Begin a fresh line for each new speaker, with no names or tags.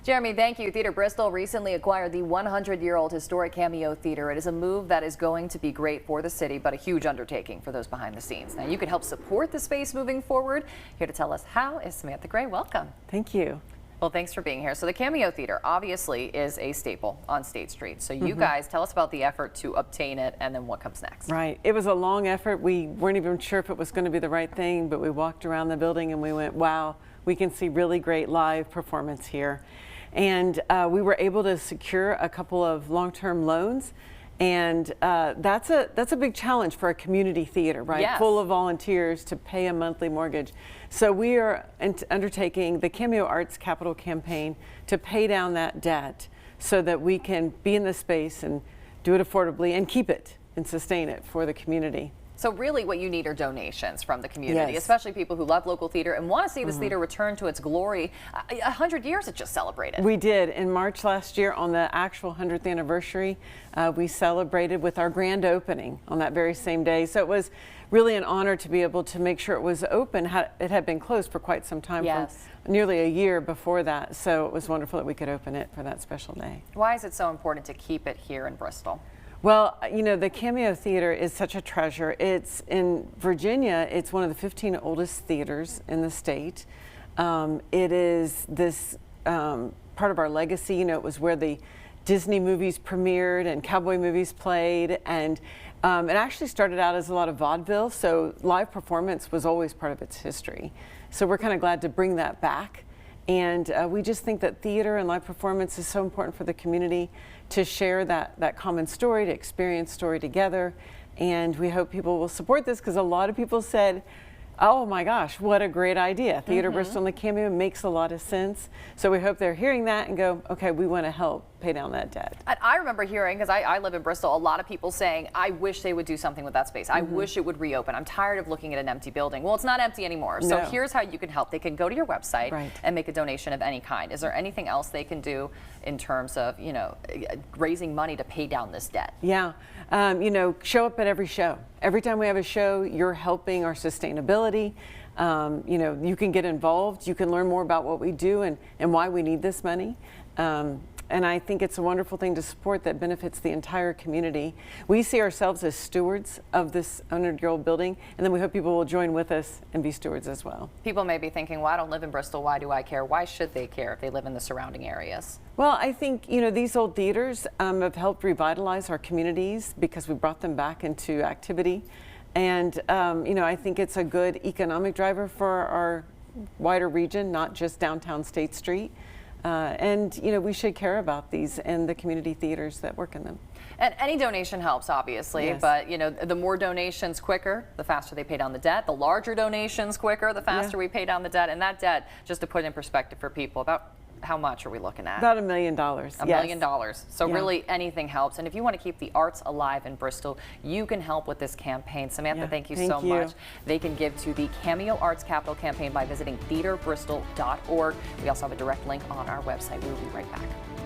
Jeremy, thank you. Theatre Bristol recently acquired the 100-year-old historic Cameo Theatre. It is a move that is going to be great for the city, but a huge undertaking for those behind the scenes. Now, you can help support the space moving forward. Here to tell us how is Samantha Gray. Welcome.
Thank you.
Well, thanks for being here. So the Cameo Theatre obviously is a staple on State Street. So you guys tell us about the effort to obtain it and then what comes next.
Right. It was a long effort. We weren't even sure if it was going to be the right thing, but we walked around the building and we went, wow, we can see really great live performance here. And we were able to secure a couple of long-term loans. And that's a big challenge for a community theater, right?
Yes.
Full of volunteers to pay a monthly mortgage. So we are undertaking the Cameo Arts Capital Campaign to pay down that debt so that we can be in the space and do it affordably and keep it and sustain it for the community.
So really what you need are donations from the community,
Yes.
especially people who love local theater and want to see this theater return to its glory. 100 years it just celebrated.
We did. In March last year, on the actual 100th anniversary, we celebrated with our grand opening on that very same day. So it was really an honor to be able to make sure it was open. It had been closed for quite some time,
Yes.
for nearly a year before that. So it was wonderful that we could open it for that special day.
Why is it so important to keep it here in Bristol?
Well, you know, the Cameo Theater is such a treasure. It's in Virginia. It's one of the 15 oldest theaters in the state. It is this part of our legacy. You know, it was where the Disney movies premiered and cowboy movies played, and it actually started out as a lot of vaudeville, so live performance was always part of its history. So we're kind of glad to bring that back. And we just think that theater and live performance is so important for the community to share that common story, to experience story together. And we hope people will support this because a lot of people said, oh my gosh, what a great idea. Theatre Bristol and the Cameo makes a lot of sense. So we hope they're hearing that and go, okay, we want to help pay down that debt.
And I remember hearing, because I live in Bristol, a lot of people saying, I wish they would do something with that space. I wish it would reopen. I'm tired of looking at an empty building. Well, it's not empty anymore. So
No.
here's how you can help. They can go to your website
Right.
and make a donation of any kind. Is there anything else they can do in terms of, you know, raising money to pay down this debt?
Yeah, you know, show up at every show. Every time we have a show, you're helping our sustainability. You know, you can get involved. You can learn more about what we do and why we need this money. And I think it's a wonderful thing to support that benefits the entire community. We see ourselves as stewards of this 100-year-old building, and then we hope people will join with us and be stewards as well.
People may be thinking, well, I don't live in Bristol. Why do I care? Why should they care if they live in the surrounding areas?
Well, I think, you know, these old theaters have helped revitalize our communities because we brought them back into activity. And, you know, I think it's a good economic driver for our wider region, not just downtown State Street. And, you know, we should care about these and the community theaters that work in them.
And any donation helps, obviously,
Yes.
but, you know, the more donations quicker, the faster they pay down the debt. The larger donations quicker, the faster we pay down the debt. And that debt, just to put in perspective for people, about how much are we looking at?
About $1 million.
$1 million. So
Yeah.
really anything helps. And if you want to keep the arts alive in Bristol, you can help with this campaign. Samantha,
Yeah,
thank you
thank
so
you.
much. They can give to the Cameo Arts Capital Campaign by visiting theatrebristol.org. We also have a direct link on our website. We will be right back.